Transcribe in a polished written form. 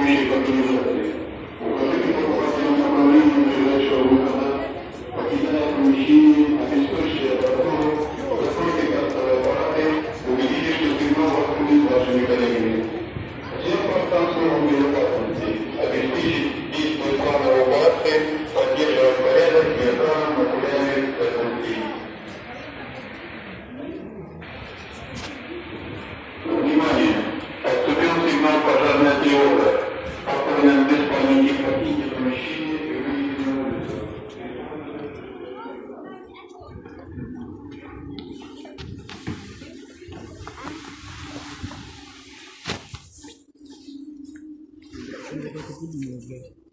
мере контролировать. Укажите покупателям направление ближайшего выхода, покидая помещение, обеспечьте аппаратуру, закройте кассовые аппараты, убедитесь, что сигнал восходит с вашими коллегами. Всем пространством безопасности обеспечить действие плановой операции, поддерживать порядок и охрану материальных конструкций. Внимание! Поступил сигнал пожарной тревоги. Пожарным без паники покиньте помещение и выйдите на улицу. Я так и подумал, блядь.